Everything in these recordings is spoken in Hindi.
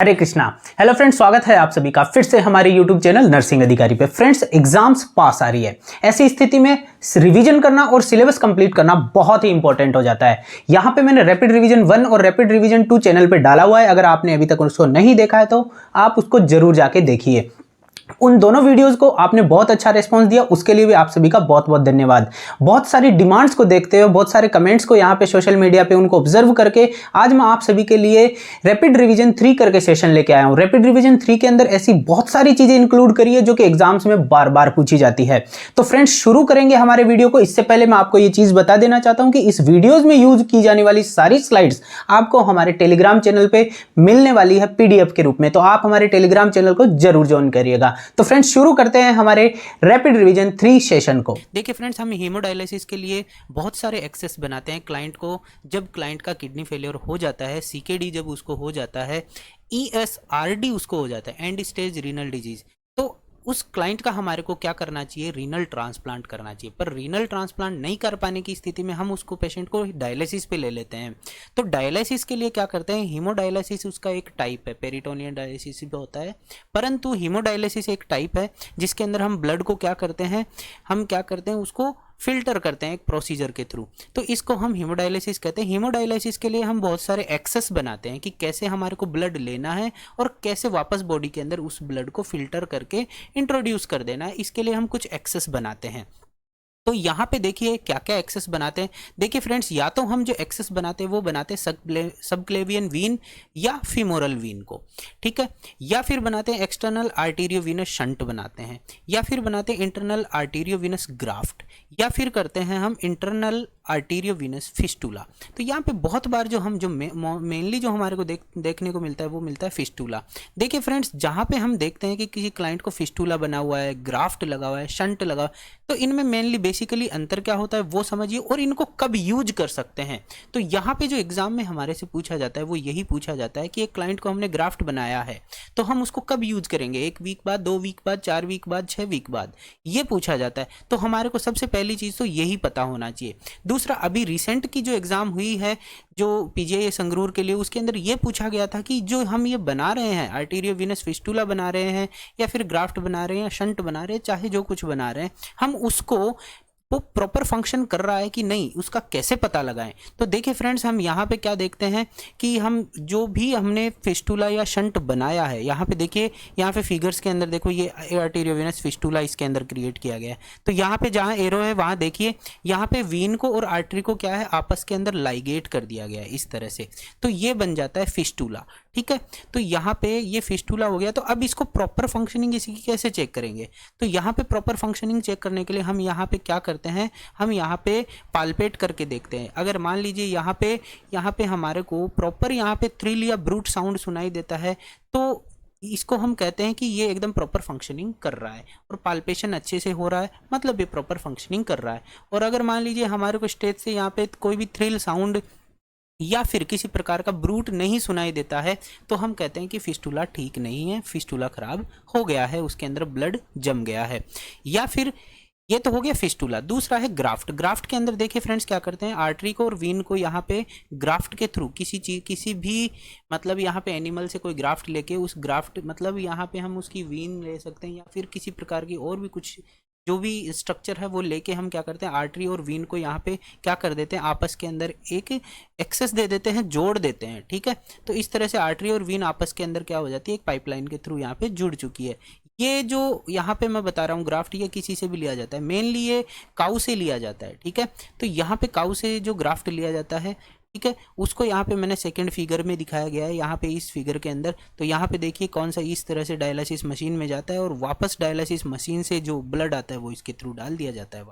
हरे कृष्णा। हेलो फ्रेंड्स, स्वागत है आप सभी का फिर से हमारे यूट्यूब चैनल नर्सिंग अधिकारी पे। फ्रेंड्स, एग्जाम्स पास आ रही है, ऐसी स्थिति में रिवीजन करना और सिलेबस कंप्लीट करना बहुत ही इंपॉर्टेंट हो जाता है। यहाँ पे मैंने रैपिड रिवीजन 1 और रैपिड रिवीजन 2 चैनल पे डाला हुआ है। अगर आपने अभी तक उसको नहीं देखा है तो आप उसको जरूर जाके देखिए। उन दोनों वीडियोस को आपने बहुत अच्छा रिस्पांस दिया, उसके लिए भी आप सभी का बहुत बहुत धन्यवाद। बहुत सारी डिमांड्स को देखते हुए, बहुत सारे कमेंट्स को यहाँ पे सोशल मीडिया पे उनको ऑब्जर्व करके आज मैं आप सभी के लिए रैपिड रिवीजन 3 करके सेशन लेके आया हूँ। रैपिड रिवीजन 3 के अंदर ऐसी बहुत सारी चीजें इंक्लूड करी है जो कि एग्जाम्स में बार बार पूछी जाती है। तो फ्रेंड्स, शुरू करेंगे हमारे वीडियो को। इससे पहले मैं आपको ये चीज बता देना चाहता हूँ कि इस वीडियोज में यूज की जाने वाली सारी स्लाइड्स आपको हमारे टेलीग्राम चैनल पे मिलने वाली है पीडीएफ के रूप में, तो आप हमारे टेलीग्राम चैनल को जरूर ज्वाइन करिएगा। तो फ्रेंड्स, शुरू करते हैं हमारे रैपिड रिवीजन 3 सेशन को। देखिए फ्रेंड्स, हम हीमोडायलिसिस के लिए बहुत सारे एक्सेस बनाते हैं क्लाइंट को। जब क्लाइंट का किडनी फेलियर हो जाता है, सीकेडी जब उसको हो जाता है, ईएसआरडी उसको हो जाता है, एंड स्टेज रीनल डिजीज, तो उस क्लाइंट का हमारे को क्या करना चाहिए? रीनल ट्रांसप्लांट करना चाहिए। पर रीनल ट्रांसप्लांट नहीं कर पाने की स्थिति में हम उसको पेशेंट को डायलिसिस पे ले लेते हैं। तो डायलिसिस के लिए क्या करते हैं? हीमोडायलिसिस उसका एक टाइप है, पेरिटोनियल डायलिसिस भी होता है, परंतु हीमोडायलिसिस एक टाइप है जिसके अंदर हम ब्लड को क्या करते हैं, उसको फिल्टर करते हैं एक प्रोसीजर के थ्रू। तो इसको हम हीमोडायलिसिस कहते हैं। हीमोडायलिसिस के लिए हम बहुत सारे एक्सेस बनाते हैं कि कैसे हमारे को ब्लड लेना है और कैसे वापस बॉडी के अंदर उस ब्लड को फिल्टर करके इंट्रोड्यूस कर देना है। इसके लिए हम कुछ एक्सेस बनाते हैं। तो यहाँ पे देखिए क्या क्या एक्सेस बनाते हैं। देखिए फ्रेंड्स, या तो हम जो एक्सेस बनाते हैं वो बनाते हैं सबक्लेवियन वीन या फीमोरल वीन को, ठीक है, या फिर बनाते हैं एक्सटर्नल आर्टेरियोवीनस शंट बनाते हैं, या फिर बनाते हैं इंटरनल आर्टेरियोवीनस ग्राफ्ट, या फिर करते हैं हम इंटरनल आर्टेरियोवीनस फिस्टूला। तो यहाँ पे बहुत बार जो हम मेनली जो हमारे को देखने को मिलता है वो मिलता है फिस्टूला। देखिए फ्रेंड्स, जहाँ पे हम देखते हैं कि किसी क्लाइंट को फिस्टूला बना हुआ है, ग्राफ्ट लगा हुआ है, शंट लगा हुआ है, तो इनमें मेनली बेसिकली अंतर क्या होता है वो समझिए, और इनको कब यूज कर सकते हैं। तो यहाँ पे जो एग्जाम में हमारे से पूछा जाता है वो यही पूछा जाता है कि एक क्लाइंट को हमने ग्राफ्ट बनाया है तो हम उसको कब यूज करेंगे? 1 वीक बाद, 2 वीक बाद, 4 वीक बाद, 6 वीक बाद, ये पूछा जाता है। तो हमारे को सबसे पहली चीज तो यही पता होना चाहिए। दूसरा, अभी रिसेंट की जो एग्जाम हुई है जो पीजीआई संगरूर के लिए, उसके अंदर ये पूछा गया था कि जो हम ये बना रहे हैं, आर्टेरियोवीनस फिस्टूला बना रहे हैं या फिर ग्राफ्ट बना रहे हैं या शंट बना रहे हैं, चाहे जो कुछ बना रहे हैं, हम उसको वो प्रॉपर फंक्शन कर रहा है कि नहीं, उसका कैसे पता लगाएं। तो देखिए फ्रेंड्स, हम यहाँ पे क्या देखते हैं कि हम जो भी हमने फिस्टूला या शंट बनाया है, यहाँ पे देखिए, यहाँ पे फिगर्स के अंदर देखो, ये आर्टेरियोवेनस फिस्टूला इसके अंदर क्रिएट किया गया है। तो यहाँ पे जहाँ एरो है वहाँ देखिए, यहाँ पे वीन को और आर्टरी को क्या है, आपस के अंदर लाइगेट कर दिया गया है इस तरह से। तो ये बन जाता है फिस्टूला, ठीक है। तो यहाँ पे ये फिस्टूला हो गया। तो अब इसको प्रॉपर फंक्शनिंग इसकी कैसे चेक करेंगे? तो यहाँ पे प्रॉपर फंक्शनिंग चेक करने के लिए हम यहाँ पे क्या करते हैं, हम यहाँ पे पाल्पेट करके देखते हैं। अगर मान लीजिए यहाँ पे हमारे को प्रॉपर यहाँ पे थ्रिल या ब्रूट साउंड सुनाई देता है, तो इसको हम कहते हैं कि ये एकदम प्रॉपर फंक्शनिंग कर रहा है और पाल्पेशन अच्छे से हो रहा है, मतलब ये प्रॉपर फंक्शनिंग कर रहा है। और अगर मान लीजिए हमारे को स्टेज से यहाँ पे कोई भी थ्रिल साउंड या फिर किसी प्रकार का ब्रूट नहीं सुनाई देता है, तो हम कहते हैं कि फिस्टूला ठीक नहीं है, फिस्टूला खराब हो गया है, उसके अंदर ब्लड जम गया है। या फिर ये तो हो गया फिस्टूला। दूसरा है ग्राफ्ट। ग्राफ्ट के अंदर देखिए फ्रेंड्स क्या करते हैं, आर्टरी को और वीन को यहाँ पे ग्राफ्ट के थ्रू किसी भी मतलब यहाँ पे एनिमल से कोई ग्राफ्ट लेके, उस ग्राफ्ट मतलब यहाँ पे हम उसकी वीन ले सकते हैं या फिर किसी प्रकार की और भी कुछ जो भी स्ट्रक्चर है वो लेके हम क्या करते हैं, आर्टरी और वीन को यहाँ पे क्या कर देते हैं, आपस के अंदर एक एक्सेस दे देते हैं, जोड़ देते हैं, ठीक है। तो इस तरह से आर्टरी और वीन आपस के अंदर क्या हो जाती है, एक पाइपलाइन के थ्रू यहाँ पे जुड़ चुकी है। ये जो यहाँ पे मैं बता रहा हूँ ग्राफ्ट, ये किसी से भी लिया जाता है, मेनली ये काऊ से लिया जाता है, ठीक है। तो यहाँ पे काऊ से जो ग्राफ्ट लिया जाता है, ठीक है, उसको यहाँ पे मैंने सेकंड फिगर में दिखाया गया है, यहाँ पे इस फिगर के अंदर। तो यहाँ पे देखिए कौन सा इस तरह से डायलिसिस मशीन में जाता है और वापस डायलिसिस मशीन से जो ब्लड आता है वो इसके थ्रू डाल दिया जाता है,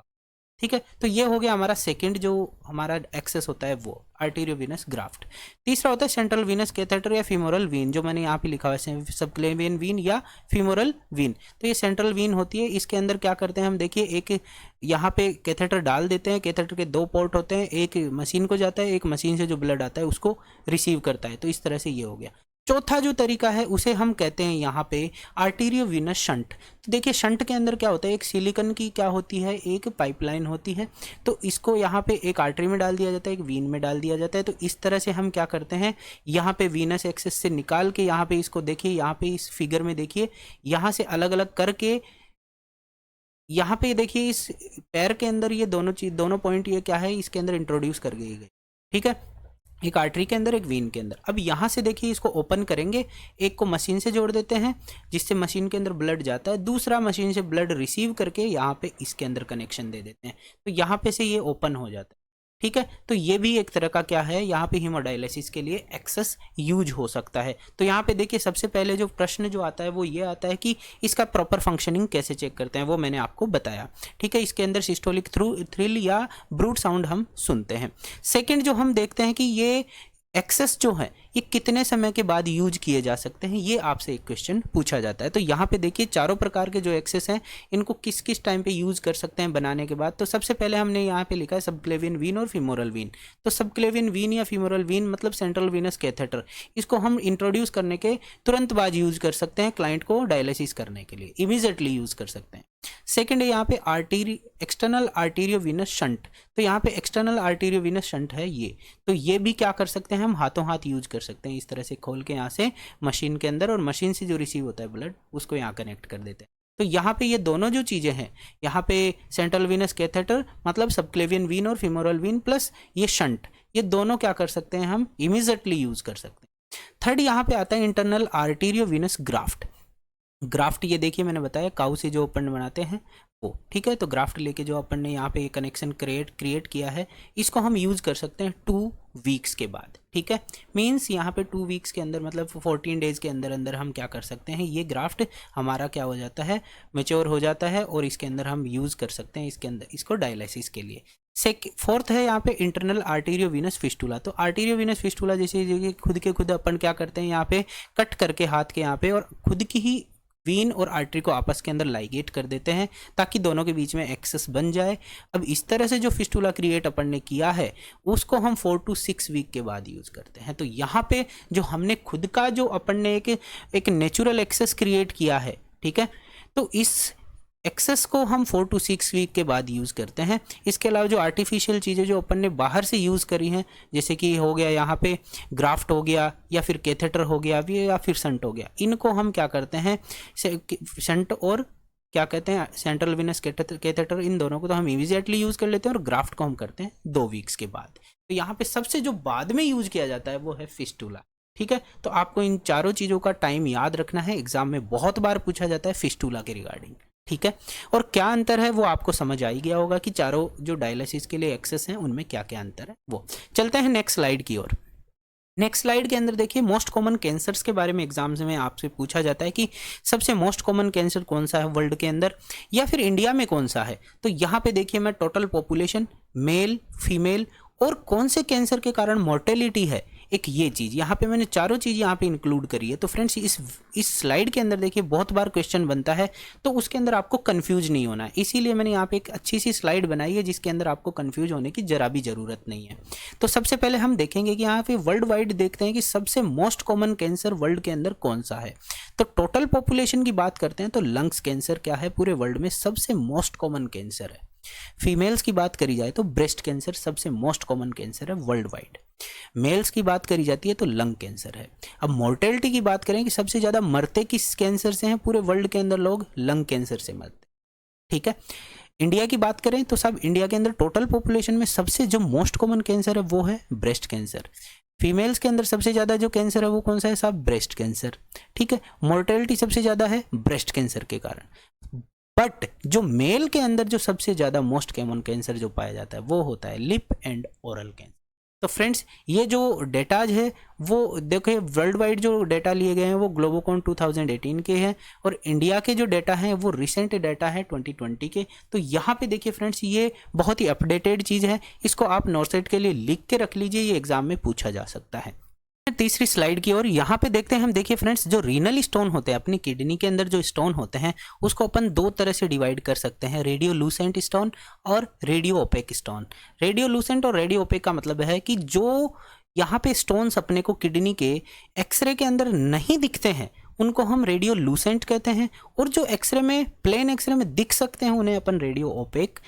ठीक है। तो ये हो गया हमारा सेकंड जो हमारा एक्सेस होता है वो आर्टेरियोवीनस ग्राफ्ट। तीसरा होता है सेंट्रल वीनस कैथेटर या फीमोरल वीन, जो मैंने यहाँ पे लिखा हुआ है सबक्लेवियन वीन या फीमोरल वीन। तो ये सेंट्रल वीन होती है। इसके अंदर क्या करते हैं हम, देखिए एक यहाँ पे कैथेटर डाल देते हैं। कैथेटर के 2 पोर्ट होते हैं, एक मशीन को जाता है, एक मशीन से जो ब्लड आता है उसको रिसीव करता है। तो इस तरह से ये हो गया। चौथा जो तरीका है उसे हम कहते हैं यहाँ पे आर्टीरियोवीनस शंट। तो देखिए शंट के अंदर क्या होता है, एक सिलिकॉन की क्या होती है, एक पाइपलाइन होती है। तो इसको यहाँ पे एक आर्टरी में डाल दिया जाता है, एक वीन में डाल दिया जाता है। तो इस तरह से हम क्या करते हैं, यहाँ पे वीनस एक्सेस से निकाल के यहाँ पे इसको देखिए, यहाँ पे इस फिगर में देखिए, यहाँ से अलग अलग करके यहाँ पे देखिए इस पैर के अंदर ये दोनों पॉइंट ये क्या है, इसके अंदर इंट्रोड्यूस कर दिए गए। ठीक है, एक आर्टरी के अंदर, एक वीन के अंदर। अब यहाँ से देखिए इसको ओपन करेंगे, एक को मशीन से जोड़ देते हैं जिससे मशीन के अंदर ब्लड जाता है, दूसरा मशीन से ब्लड रिसीव करके यहाँ पे इसके अंदर कनेक्शन दे देते हैं। तो यहाँ पे से ये ओपन हो जाता है। ठीक है, तो ये भी एक तरह का क्या है, यहाँ पे हीमोडायलिसिस के लिए एक्सेस यूज हो सकता है। तो यहाँ पे देखिए सबसे पहले जो प्रश्न जो आता है वो ये आता है कि इसका प्रॉपर फंक्शनिंग कैसे चेक करते हैं, वो मैंने आपको बताया। ठीक है, इसके अंदर सिस्टोलिक थ्रिल या ब्रूट साउंड हम सुनते हैं। सेकेंड जो हम देखते हैं कि ये एक्सेस जो है ये कितने समय के बाद यूज किए जा सकते हैं, ये आपसे एक क्वेश्चन पूछा जाता है। तो यहाँ पे देखिए चारों प्रकार के जो एक्सेस हैं इनको किस किस टाइम पे यूज कर सकते हैं बनाने के बाद। तो सबसे पहले हमने यहाँ पे लिखा है सबक्लेवियन वीन और फीमोरल वीन। तो सबक्लेवियन वीन या फीमोरल वीन मतलब सेंट्रल वीनस कैथेटर, इसको हम इंट्रोड्यूस करने के तुरंत बाद यूज कर सकते हैं क्लाइंट को डायलिसिस करने के लिए, इमीजिएटली यूज कर सकते हैं। सेकेंड है यहाँ पे एक्सटर्नल आर्टीरियोवीनस शंट। तो यहाँ पे एक्सटर्नल आर्टीरियोवीनस शंट है ये, तो ये भी क्या कर सकते हैं, हम हाथों हाथ यूज कर सकते हैं। इस तरह से खोल के यहाँ से मशीन के अंदर, और मशीन से जो रिसीव होता है ब्लड उसको यहाँ कनेक्ट कर देते हैं। तो यहाँ पे ये दोनों जो चीज़ें हैं, यहाँ पे सेंट्रल वीनस कैथेटर मतलब सबक्लेवियन वीन और फीमोरल वीन प्लस ये शंट, ये दोनों क्या कर सकते हैं, हम इमीजिएटली यूज कर सकते हैं। थर्ड यहाँ पे आता है इंटरनल आर्टीरियोवीनस ग्राफ्ट। ग्राफ्ट ये देखिए मैंने बताया काऊ से जो अपन बनाते हैं वो। ठीक है, तो ग्राफ्ट लेके जो अपन ने यहाँ पे कनेक्शन क्रिएट किया है, इसको हम यूज़ कर सकते हैं 2 वीक्स के बाद। ठीक है, मीन्स यहाँ पे 2 वीक्स के अंदर मतलब 14 डेज के अंदर अंदर हम क्या कर सकते हैं, ये ग्राफ्ट हमारा क्या हो जाता है, मैच्योर हो जाता है, और इसके अंदर हम यूज़ कर सकते हैं इसके अंदर इसको डायलिसिस के लिए। फोर्थ है यहाँ पे इंटरनल आर्टीरियोवीनस फिस्टुला। तो आर्टीरियोवीनस फिस्टुला जैसे खुद के खुद अपन क्या करते हैं, यहाँ पे कट करके हाथ के यहाँ पे, और खुद की ही वीन और आर्टरी को आपस के अंदर लाइगेट कर देते हैं ताकि दोनों के बीच में एक्सेस बन जाए। अब इस तरह से जो फिस्टुला क्रिएट अपन ने किया है उसको हम 4 to 6 वीक के बाद यूज़ करते हैं। तो यहाँ पे जो हमने खुद का जो अपन ने एक नेचुरल एक्सेस क्रिएट किया है, ठीक है, तो इस एक्सेस को हम 4 to 6 वीक के बाद यूज़ करते हैं। इसके अलावा जो आर्टिफिशियल चीज़ें जो अपन ने बाहर से यूज़ करी हैं, जैसे कि हो गया यहाँ पे ग्राफ्ट हो गया, या फिर कैथेटर हो गया, या फिर शंट हो गया, इनको हम क्या करते हैं, शंट और क्या कहते हैं सेंट्रल वीनस कैथेटर, इन दोनों को तो हम इमीडिएटली यूज़ कर लेते हैं, और ग्राफ्ट को हम करते हैं 2 वीक्स के बाद। तो यहाँ पे सबसे जो बाद में यूज़ किया जाता है वो है फिस्टुला। ठीक है, तो आपको इन चारों चीज़ों का टाइम याद रखना है, एग्जाम में बहुत बार पूछा जाता है फिस्टुला के रिगार्डिंग। ठीक है, और क्या अंतर है वो आपको समझ आ ही गया होगा कि चारों जो डायलिसिस के लिए एक्सेस हैं उनमें क्या क्या अंतर है। वो चलते हैं नेक्स्ट स्लाइड की ओर। नेक्स्ट स्लाइड के अंदर देखिए मोस्ट कॉमन कैंसर्स के बारे में एग्जाम्स में आपसे पूछा जाता है कि सबसे मोस्ट कॉमन कैंसर कौन सा है वर्ल्ड के अंदर, या फिर इंडिया में कौन सा है। तो यहाँ पे देखिए मैं टोटल पॉपुलेशन, मेल, फीमेल, और कौन से कैंसर के कारण मोर्टेलिटी है, एक ये चीज़ यहाँ पे मैंने चारों चीज़ यहाँ पे इंक्लूड करी है। तो फ्रेंड्स इस स्लाइड के अंदर देखिए बहुत बार क्वेश्चन बनता है, तो उसके अंदर आपको कंफ्यूज नहीं होना है, इसीलिए मैंने यहाँ पे एक अच्छी सी स्लाइड बनाई है जिसके अंदर आपको कंफ्यूज होने की जरा भी ज़रूरत नहीं है। तो सबसे पहले हम देखेंगे कि यहाँ पे वर्ल्ड वाइड देखते हैं कि सबसे मोस्ट कॉमन कैंसर वर्ल्ड के अंदर कौन सा है। तो टोटल पॉपुलेशन की बात करते हैं तो लंग्स कैंसर क्या है, पूरे वर्ल्ड में सबसे मोस्ट कॉमन कैंसर है। फीमेल्स की बात करी जाए तो ब्रेस्ट कैंसर सबसे मोस्ट कॉमन कैंसर है वर्ल्ड वाइड। मेल्स की बात करी जाती है तो लंग कैंसर है। अब मोर्टेलिटी की बात करें कि सबसे ज़्यादा मरते किस कैंसर से हैं पूरे वर्ल्ड के अंदर लोग, लंग कैंसर से मरते। ठीक है, इंडिया की बात करें तो सब इंडिया के अंदर टोटल पॉपुलेशन में सबसे जो मोस्ट कॉमन कैंसर है वो है ब्रेस्ट कैंसर। फीमेल्स के अंदर सबसे ज़्यादा जो कैंसर है वो कौन सा है साहब, ब्रेस्ट कैंसर। ठीक है, मोर्टेलिटी सबसे ज़्यादा है ब्रेस्ट कैंसर के कारण। बट जो मेल के अंदर जो सबसे ज़्यादा मोस्ट कॉमन कैंसर जो पाया जाता है वो होता है लिप एंड ओरल कैंसर। तो फ्रेंड्स ये जो डेटाज है वो देखिए वर्ल्ड वाइड जो डेटा लिए गए हैं वो ग्लोबोकॉन 2018 के हैं, और इंडिया के जो डेटा हैं वो रिसेंट डेटा है 2020 के। तो यहाँ पे देखिए फ्रेंड्स ये बहुत ही अपडेटेड चीज़ है, इसको आप नॉर्सेट के लिए लिख के रख लीजिए, ये एग्जाम में पूछा जा सकता है। तीसरी स्लाइड की ओर यहाँ पे देखते हैं हम, देखिए फ्रेंड्स जो रीनल स्टोन होते हैं अपनी किडनी के अंदर जो स्टोन होते हैं उसको अपन 2 तरह से डिवाइड कर सकते हैं, रेडियोलूसेंट स्टोन और रेडियो ओपेक स्टोन। रेडियोलूसेंट और रेडियो ओपेक का मतलब है कि जो यहाँ पे स्टोन्स अपने को किडनी के एक्सरे के अंदर नहीं दिखते हैं, उनको हम रेडियो लूसेंट कहते हैं, और जो एक्सरे में प्लेन एक्सरे में दिख सकते हैं उन्हें अपन रेडियो ओपेक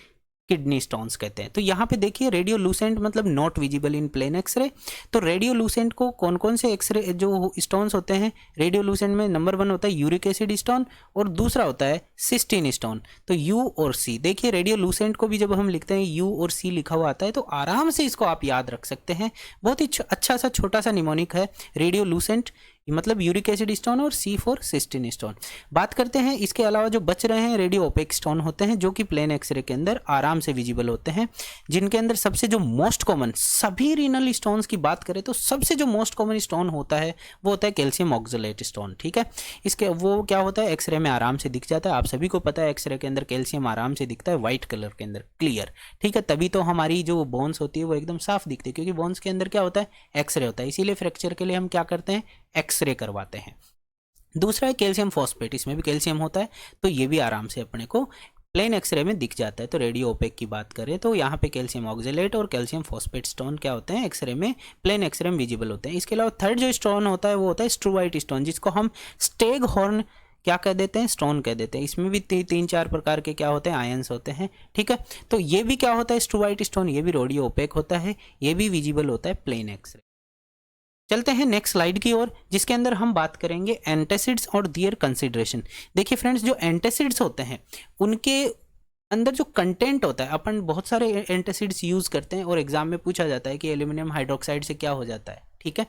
किडनी स्टोन्स कहते हैं। तो यहाँ पे देखिए रेडियो लूसेंट मतलब not visible in plain X-ray. तो रेडियो लूसेंट को कौन कौन से एक्सरे जो स्टोन्स होते हैं रेडियो लूसेंट में, नंबर 1 होता है यूरिक एसिड स्टोन और दूसरा होता है सिस्टीन स्टोन। तो यू और सी, देखिए रेडियो लूसेंट को भी जब हम लिखते हैं यू और सी लिखा हुआ आता है तो आराम से इसको आप याद रख सकते हैं। बहुत ही अच्छा सा छोटा सा निमोनिक है रेडियो लूसेंट, मतलब यूरिक एसिड स्टोन और सी फॉर सिस्टीन स्टोन। बात करते हैं इसके अलावा जो बच रहे हैं रेडियो ओपेक स्टोन होते हैं जो कि प्लेन एक्सरे के अंदर आराम से विजिबल होते हैं, जिनके अंदर सबसे जो मोस्ट कॉमन, सभी रीनल स्टोन्स की बात करें तो सबसे जो मोस्ट कॉमन स्टोन होता है वो होता है कैल्शियम ऑक्सलेट स्टोन। ठीक है, इसके वो क्या होता है एक्सरे में आराम से दिख जाता है, आप सभी को पता है एक्सरे के अंदर कैल्शियम आराम से दिखता है व्हाइट कलर के अंदर, क्लियर। ठीक है, तभी तो हमारी जो बोन्स होती है वो एकदम साफ दिखती है, क्योंकि बोन्स के अंदर क्या होता है एक्सरे होता है, इसीलिए फ्रैक्चर के लिए हम क्या करते हैं एक्सरे करवाते हैं। दूसरा है कैल्शियम फॉस्फेट, इसमें भी कैल्शियम होता है, तो ये भी आराम से अपने को प्लेन एक्सरे में दिख जाता है। तो रेडियो ओपेक की बात करें तो यहाँ पे कैल्शियम ऑक्सलेट और कैल्शियम फॉस्फेट स्टोन क्या होते हैं एक्सरे में, प्लेन एक्सरे में विजिबल होते हैं। इसके अलावा थर्ड जो स्टोन होता है वो होता है स्ट्रूवाइट स्टोन, जिसको हम स्टेग हॉर्न क्या कह देते हैं स्टोन कह देते हैं। इसमें भी 3-4 प्रकार के क्या होते हैं आयंस होते हैं। ठीक है, तो ये भी क्या होता है स्ट्रूवाइट स्टोन, ये भी रेडियो ओपेक होता है, ये भी विजिबल होता है प्लेन एक्सरे। चलते हैं नेक्स्ट स्लाइड की ओर, जिसके अंदर हम बात करेंगे एंटासिड्स और देयर कंसिडरेशन। देखिए फ्रेंड्स, जो एंटासिड्स होते हैं उनके अंदर जो कंटेंट होता है, अपन बहुत सारे एंटासिड्स यूज करते हैं और एग्जाम में पूछा जाता है कि एल्यूमिनियम हाइड्रोक्साइड से क्या हो जाता है। ठीक है,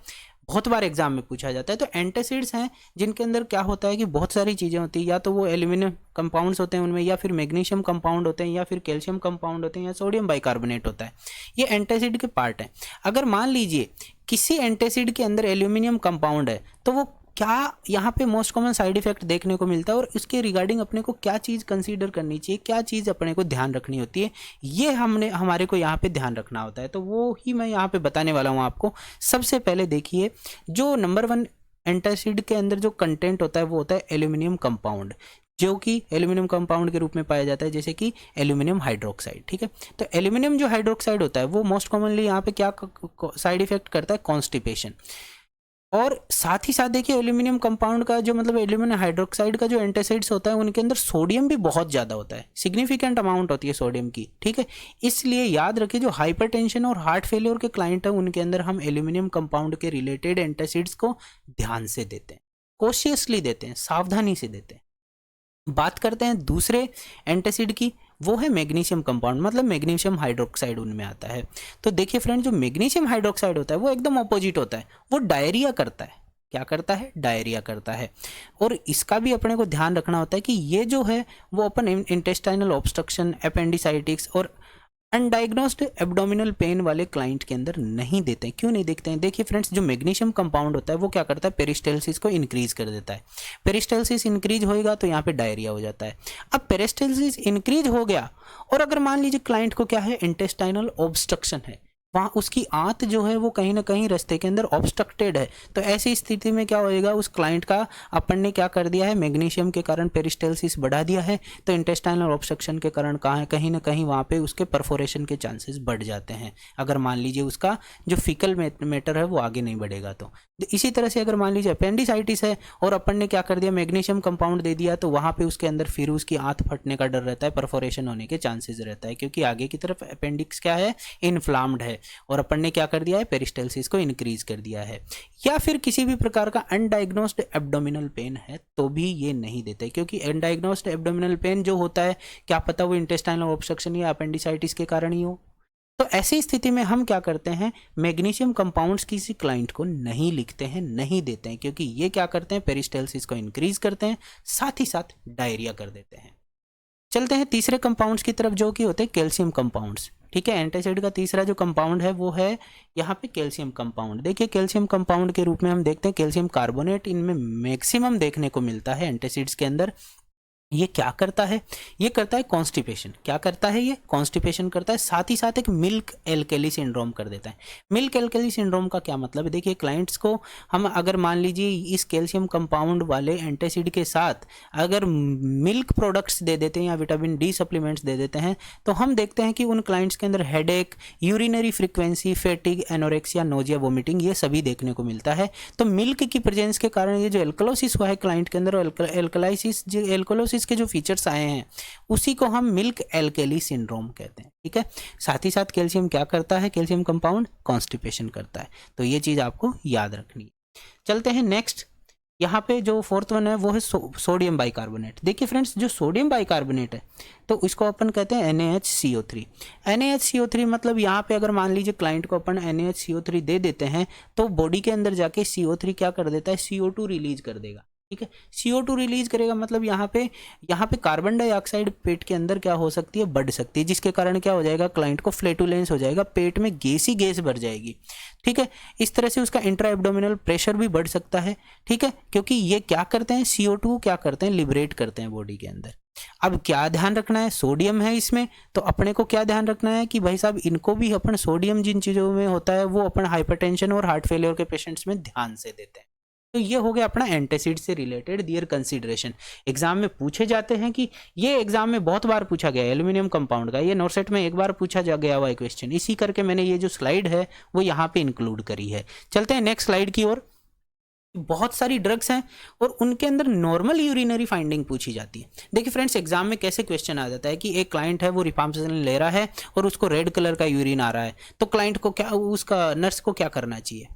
बहुत बार एग्जाम में पूछा जाता है। तो एंटासिड्स हैं जिनके अंदर क्या होता है कि बहुत सारी चीज़ें होती है, या तो वो एल्यूमिनियम कंपाउंड्स होते हैं उनमें, या फिर मैग्नीशियम कंपाउंड होते हैं, या फिर कैल्शियम कंपाउंड होते हैं, या सोडियम बाइकार्बोनेट होता है। ये एंटासिड के पार्ट हैं। अगर मान लीजिए किसी एंटासिड के अंदर एल्यूमिनियम कंपाउंड है तो वो क्या यहाँ पे मोस्ट कॉमन साइड इफेक्ट देखने को मिलता है और इसके रिगार्डिंग अपने को क्या चीज़ कंसीडर करनी चाहिए, क्या चीज़ अपने को ध्यान रखनी होती है, ये हमारे को यहाँ पे ध्यान रखना होता है। तो वो ही मैं यहाँ पे बताने वाला हूँ आपको। सबसे पहले देखिए, जो नंबर 1 एंटासिड के अंदर जो कंटेंट होता है वो होता है एल्यूमिनियम कंपाउंड, जो कि एल्यूमिनियम कंपाउंड के रूप में पाया जाता है, जैसे कि एल्यूमिनियम हाइड्रोक्साइड। ठीक है, तो एल्यूमिनियम जो हाइड्रोक्साइड होता है वो मोस्ट कॉमनली यहाँ पे क्या साइड इफेक्ट करता है, कॉन्स्टिपेशन। और साथ ही साथ देखिए एल्यूमिनियम कंपाउंड का जो मतलब एल्यूमिनियम हाइड्रोक्साइड का जो एंटासिड्स होता है उनके अंदर सोडियम भी बहुत ज़्यादा होता है, सिग्निफिकेंट अमाउंट होती है सोडियम की। ठीक है, इसलिए याद रखिए जो हाइपरटेंशन और हार्ट फेलियर के क्लाइंट हैं उनके अंदर हम एल्यूमिनियम कंपाउंड के रिलेटेड एंटासिड्स को ध्यान से देते हैं, कॉशियसली देते हैं, सावधानी से देते हैं। बात करते हैं दूसरे एंटासिड की, वो है मैग्नीशियम कंपाउंड, मतलब मैग्नीशियम हाइड्रोक्साइड उनमें आता है। तो देखिए फ्रेंड, जो मैग्नीशियम हाइड्रोक्साइड होता है वो एकदम ऑपोजिट होता है, वो डायरिया करता है। क्या करता है, डायरिया करता है। और इसका भी अपने को ध्यान रखना होता है कि ये जो है वो अपन इंटेस्टाइनल ऑब्स्ट्रक्शन, अपेंडिसाइटिस और अनडायग्नोस्ड एब्डोमिनल पेन वाले क्लाइंट के अंदर नहीं देते हैं। क्यों नहीं देखते हैं, देखिए फ्रेंड्स, जो मैग्नीशियम कंपाउंड होता है वो क्या करता है, पेरिस्टाल्सिस को इंक्रीज कर देता है। पेरिस्टाल्सिस इंक्रीज होएगा तो यहाँ पे डायरिया हो जाता है। अब पेरिस्टाल्सिस इंक्रीज हो गया और अगर मान लीजिए क्लाइंट को क्या है, इंटेस्टाइनल ऑब्स्ट्रक्शन है, वहाँ उसकी आंत जो है वो कहीं ना कहीं रास्ते के अंदर ऑब्स्ट्रक्टेड है, तो ऐसी स्थिति में क्या होएगा, उस क्लाइंट का अपन ने क्या कर दिया है, मैग्नीशियम के कारण पेरिस्टाल्सिस बढ़ा दिया है, तो इंटेस्टाइनल ऑब्स्ट्रक्शन के कारण कहाँ है, कहीं ना कहीं वहाँ पे उसके परफोरेशन के चांसेस बढ़ जाते हैं। अगर मान लीजिए उसका जो फीकल मैटर है वो आगे नहीं बढ़ेगा तो इसी तरह से अगर मान लीजिए अपेंडिसाइटिस है और अपन ने क्या कर दिया, मैग्नीशियम कंपाउंड दे दिया, तो वहाँ पे उसके अंदर फिर उसकी आंत फटने का डर रहता है, परफोरेशन होने के चांसेस रहता है, क्योंकि आगे की तरफ अपेंडिक्स क्या है, इन्फ्लाम्ड है और अपन ने क्या कर दिया है, पेरिस्टाल्सिस को इंक्रीज कर दिया है। या फिर किसी भी प्रकार का अनडायग्नोस्ड एब्डोमिनल पेन है तो भी ये नहीं देते, क्योंकि अनडायग्नोस्ड एब्डोमिनल पेन जो होता है क्या पता वो इंटेस्टाइनल ऑब्स्ट्रक्शन या अपेंडिसाइटिस के कारण ही हो। तो ऐसी स्थिति में हम क्या करते हैं, मैग्नीशियम कंपाउंड्स किसी क्लाइंट को नहीं लिखते हैं, नहीं देते हैं, क्योंकि ये क्या करते हैं, पेरिस्टाल्सिस को इंक्रीज करते हैं, साथ ही साथ डायरिया कर देते हैं। चलते हैं तीसरे कंपाउंड्स की तरफ, जो कि होते हैं कैल्शियम कंपाउंड्स। ठीक है, एंटासिड का तीसरा जो कंपाउंड है वो है यहाँ पे कैल्शियम कंपाउंड। देखिए कैल्शियम कंपाउंड के रूप में हम देखते हैं कैल्शियम कार्बोनेट, इनमें मैक्सिमम देखने को मिलता है एंटासिड्स के अंदर। ये क्या करता है? ये करता है कॉन्स्टिपेशन। क्या करता है? ये कॉन्स्टिपेशन करता है, साथ ही साथ एक मिल्क एल्केली सिंड्रोम कर देता है। मिल्क एल्केली सिंड्रोम का क्या मतलब है? देखिए क्लाइंट्स को हम अगर मान लीजिए इस कैल्शियम कंपाउंड वाले एंटासिड के साथ अगर मिल्क प्रोडक्ट्स दे देते हैं या विटामिन डी सप्लीमेंट्स दे देते हैं, तो हम देखते हैं कि उन क्लाइंट्स के अंदर headache, urinary frequency, fatigue, anorexia, nausea, vomiting, ये सभी देखने को मिलता है। तो मिल्क की प्रेजेंस के कारण ये जो एल्कलोसिस हुआ है क्लाइंट के अंदर, एल्कलाइसिस जो एल्कोलोसिस के जो फीचर्स आए हैं उसी को हम मिल्क एल्केली सिंड्रोम कहते हैं। ठीक है, साथ ही साथ कैल्शियम क्या करता है? कैल्शियम कंपाउंड कॉन्स्टिपेशन करता है। तो ये चीज आपको याद रखनी है। चलते हैं नेक्स्ट। यहाँ पे जो फोर्थ वन है वो है सोडियम बाइकार्बोनेट। देखिए फ्रेंड्स, जो सोडियम बाइकार्बोनेट है तो इसको अपन कहते हैं NaHCO3। NaHCO3 मतलब यहाँ पे अगर मान लीजिए क्लाइंट को अपन NaHCO3 दे देते हैं तो बॉडी के अंदर जाके CO3 क्या कर देता है? CO2 रिलीज कर देगा। ठीक है, CO2 रिलीज करेगा मतलब यहाँ पे कार्बन डाइऑक्साइड पेट के अंदर क्या हो सकती है? बढ़ सकती है, जिसके कारण क्या हो जाएगा? क्लाइंट को फ्लैटुलेंस हो जाएगा, पेट में गैस ही गैस भर जाएगी। ठीक है, इस तरह से उसका इंट्रा एब्डोमिनल प्रेशर भी बढ़ सकता है। ठीक है, क्योंकि ये क्या करते हैं? CO2 क्या करते हैं? लिबरेट करते हैं बॉडी के अंदर। अब क्या ध्यान रखना है? सोडियम है इसमें, तो अपने को क्या ध्यान रखना है कि भाई साहब इनको भी अपन सोडियम जिन चीज़ों में होता है वो अपन हाइपरटेंशन और हार्ट फेलियर के पेशेंट्स में ध्यान से देते हैं। तो ये हो गया अपना एंटासिड से रिलेटेड दियर कंसीडरेशन। एग्जाम में पूछे जाते हैं कि ये एग्जाम में बहुत बार पूछा गया है एल्यूमिनियम कंपाउंड का, ये नोरसेट में एक बार पूछा जा गया हुआ क्वेश्चन, इसी करके मैंने ये जो स्लाइड है वो यहाँ पे इंक्लूड करी है। चलते हैं नेक्स्ट स्लाइड की ओर। बहुत सारी ड्रग्स हैं और उनके अंदर नॉर्मल यूरिनरी फाइंडिंग पूछी जाती है। देखिए फ्रेंड्स, एग्जाम में कैसे क्वेश्चन आ जाता है कि एक क्लाइंट है वो रिफाम्पिसिन ले रहा है और उसको रेड कलर का यूरिन आ रहा है, तो क्लाइंट को क्या, उसका नर्स को क्या करना चाहिए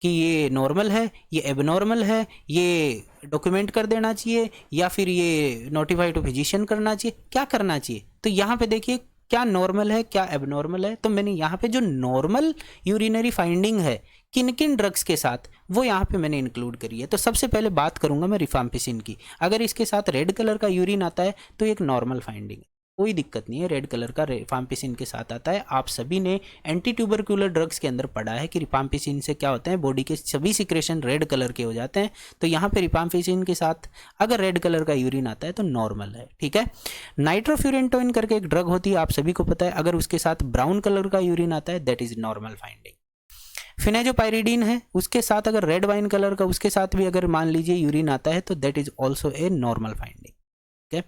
कि ये नॉर्मल है, ये एबनॉर्मल है, ये डॉक्यूमेंट कर देना चाहिए या फिर ये नोटिफाई टू फिजिशियन करना चाहिए, क्या करना चाहिए? तो यहाँ पे देखिए क्या नॉर्मल है, क्या एबनॉर्मल है। तो मैंने यहाँ पे जो नॉर्मल यूरिनरी फाइंडिंग है किन किन ड्रग्स के साथ, वो यहाँ पे मैंने इंक्लूड करी है। तो सबसे पहले बात करूंगा मैं रिफाम्पिसिन की। अगर इसके साथ रेड कलर का यूरिन आता है तो एक नॉर्मल फाइंडिंग है, कोई दिक्कत नहीं है, रेड कलर का रिफाम्पिसिन के साथ आता है। आप सभी ने एंटी ट्यूबरक्यूलर ड्रग्स के अंदर पढ़ा है कि रिफाम्पिसिन से क्या होता है? बॉडी के सभी सिक्रेशन रेड कलर के हो जाते हैं। तो यहाँ पे रिफाम्पिसिन के साथ अगर रेड कलर का यूरिन आता है तो नॉर्मल है। ठीक है, नाइट्रोफ्यूरेंटोइन करके एक ड्रग होती है, आप सभी को पता है, अगर उसके साथ ब्राउन कलर का यूरिन आता है दैट इज नॉर्मल फाइंडिंग। फिनाइजोपाइरिडीन है, उसके साथ अगर रेड वाइन कलर का उसके साथ भी अगर मान लीजिए यूरिन आता है तो that is also a normal finding. ठीक है,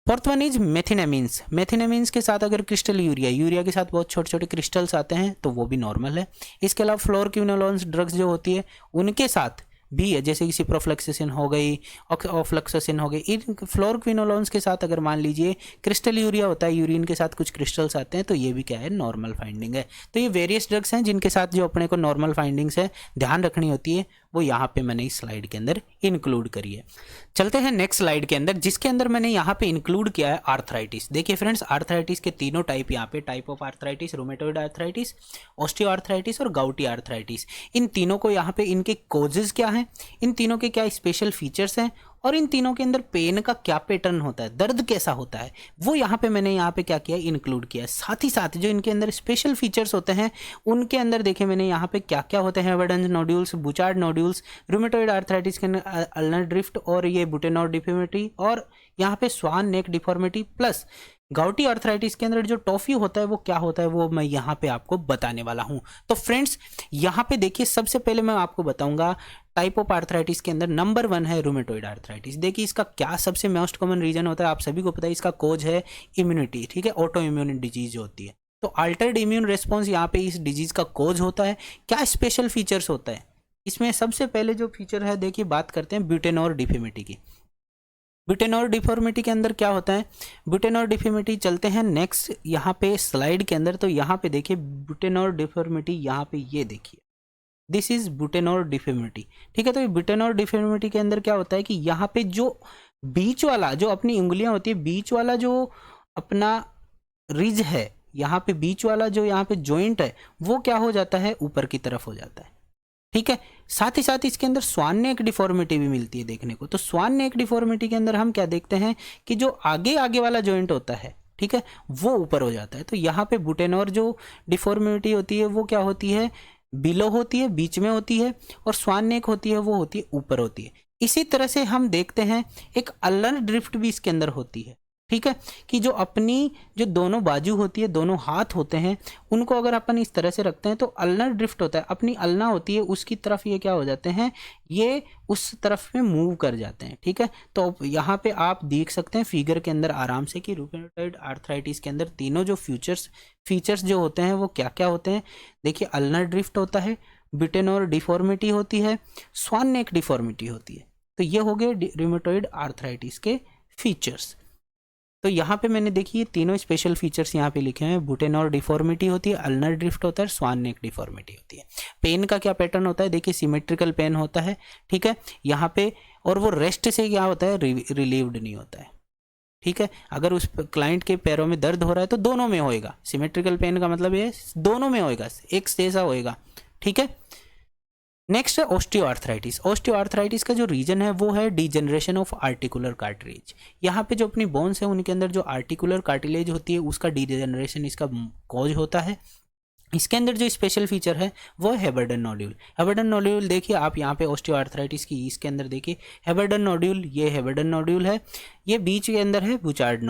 फोर्थ वन इज मेथिनामिन्स। मेथिनामिन्स के साथ अगर क्रिस्टल यूरिया के साथ बहुत छोटे छोटे क्रिस्टल्स आते हैं तो वो भी नॉर्मल है। इसके अलावा फ्लोरक्विनोलोन्स ड्रग्स जो होती है उनके साथ भी है, जैसे कि सिप्रोफ्लेक्सासिन हो गई, ऑफ्लक्सासिन हो गई, इन फ्लोरक्विनोलोन्स के साथ अगर मान लीजिए क्रिस्टल यूरिया होता है, यूरिन के साथ कुछ क्रिस्टल्स आते हैं, तो ये भी क्या है? नॉर्मल फाइंडिंग है। तो ये वेरियस ड्रग्स हैं जिनके साथ जो अपने को नॉर्मल फाइंडिंग्स है ध्यान रखनी होती है, वो यहाँ पे मैंने इस स्लाइड के अंदर इंक्लूड करी है। चलते हैं नेक्स्ट स्लाइड के अंदर, जिसके अंदर मैंने यहाँ पे इंक्लूड किया है आर्थराइटिस। देखिए फ्रेंड्स, आर्थराइटिस के तीनों टाइप यहाँ पे, type of arthritis, rheumatoid arthritis, osteo arthritis और गाउटी आर्थराइटिस। इन तीनों को यहाँ पे इनके कोजेज क्या हैं, इन तीनों के क्या स्पेशल फीचर्स हैं और इन तीनों के अंदर पेन का क्या पैटर्न होता है, दर्द कैसा होता है, वो यहाँ पे मैंने यहाँ पे क्या किया? इंक्लूड किया है। साथ ही साथ जो इनके अंदर स्पेशल फीचर्स होते हैं उनके अंदर देखिए मैंने यहाँ पे क्या क्या होते हैं: एवर्डेंस नोड्यूल्स, बुचार्ड नोड्यूल्स, रूमेटॉइड आर्थराइटिस के अंदर अल्नर ड्रिफ्ट और ये बुटेनॉर डिफॉर्मिटी, और यहाँ पे स्वान नेक डिफॉर्मिटी, प्लस गाउटी आर्थराइटिस के अंदर जो टॉफी होता है वो क्या होता है, वो मैं यहाँ पे आपको बताने वाला हूँ। तो फ्रेंड्स यहाँ पे देखिए, सबसे पहले मैं आपको बताऊंगा टाइप ऑफ आर्थराइटिस के अंदर नंबर 1 है रूमेटॉइड आर्थराइटिस। देखिए इसका क्या सबसे मोस्ट कॉमन रीजन होता है, आप सभी को पता है, इसका कोज है इम्यूनिटी। ठीक है, ऑटो इम्यून डिजीज होती है, तो अल्टर्ड इम्यून रिस्पॉन्स यहाँ पे इस डिजीज का कोज होता है। क्या स्पेशल फीचर्स होता है इसमें? सबसे पहले जो फीचर है, देखिए बात करते हैं ब्यूटेनॉर डिफॉर्मिटी की। ब्यूटेनॉर डिफॉर्मिटी के अंदर क्या होता है? ब्यूटेनॉर डिफॉर्मिटी, चलते हैं नेक्स्ट यहाँ पे स्लाइड के अंदर। तो यहाँ पे देखिए ब्यूटेनॉर डिफॉर्मिटी, यहाँ पे ये देखिए, दिस इज ब्यूटेनॉर डिफॉर्मिटी। ठीक है, तो ये ब्यूटेनॉर डिफॉर्मिटी के अंदर क्या होता है कि यहाँ पे जो बीच वाला, जो अपनी उंगलियां होती है, बीच वाला जो अपना रिज है, यहाँ पे बीच वाला जो यहाँ पे जॉइंट है, वो क्या हो जाता है? ऊपर की तरफ हो जाता है। ठीक है, साथ ही साथ इसके अंदर स्वान नेक डिफॉर्मिटी भी मिलती है देखने को। तो स्वान नेक डिफॉर्मिटी के अंदर हम क्या देखते हैं कि जो आगे वाला जॉइंट होता है, ठीक है, वो ऊपर हो जाता है। तो यहाँ पे ब्यूटेनॉर जो डिफॉर्मिटी होती है वो क्या होती है? बिलो होती है, बीच में होती है, और स्वान नेक होती है वो होती है ऊपर होती है। इसी तरह से हम देखते हैं एक अल्नर ड्रिफ्ट भी इसके अंदर होती है, ठीक है, कि जो अपनी जो दोनों बाजू होती है, दोनों हाथ होते हैं, उनको अगर अपन इस तरह से रखते हैं तो अल्नर ड्रिफ्ट होता है। अपनी अल्ना होती है उसकी तरफ ये क्या हो जाते हैं, ये उस तरफ में मूव कर जाते हैं, ठीक है। तो यहाँ पे आप देख सकते हैं फिगर के अंदर आराम से कि रूमेटॉइड आर्थराइटिस के अंदर तीनों जो फीचर्स जो होते हैं वो क्या क्या होते हैं। देखिए, अल्नर ड्रिफ्ट होता है, बिटेनोर डिफॉर्मिटी होती है, स्वान नेक डिफॉर्मिटी होती है। तो ये हो गए रूमेटॉइड आर्थराइटिस के फीचर्स। तो यहाँ पे मैंने देखिए तीनों स्पेशल फीचर्स यहाँ पे लिखे हैं। बुटेनोर डिफॉर्मिटी होती है, अल्नर ड्रिफ्ट होता है, स्वान नेक डिफॉर्मिटी होती है। पेन का क्या पैटर्न होता है, देखिए सिमेट्रिकल पेन होता है, ठीक है, यहाँ पे, और वो रेस्ट से क्या होता है, रिलीव्ड नहीं होता है, ठीक है। अगर उस क्लाइंट के पैरों में दर्द हो रहा है तो दोनों में होएगा। सिमेट्रिकल पेन का मतलब ये दोनों में होएगा, एक जैसा होएगा, ठीक है। नेक्स्ट है ऑस्टियोआर्थराइटिस। ऑस्टियोआर्थराइटिस का जो रीजन है वो है डीजनरेशन ऑफ आर्टिकुलर कार्टिलेज। यहाँ पे जो अपनी बोन्स है उनके अंदर जो आर्टिकुलर कार्टिलेज होती है उसका डीजनरेशन इसका कॉज होता है। इसके अंदर जो स्पेशल फीचर है वो है हेबर्डन नोड्यूल। हेबर्डन नोड्यूल देखिए आप यहाँ पे ऑस्टियोआर्थराइटिस की इसके अंदर देखिए हेबर्डन नोड्यूल, ये हेबर्डन नोड्यूल है, ये बीच के अंदर है बुचार्ड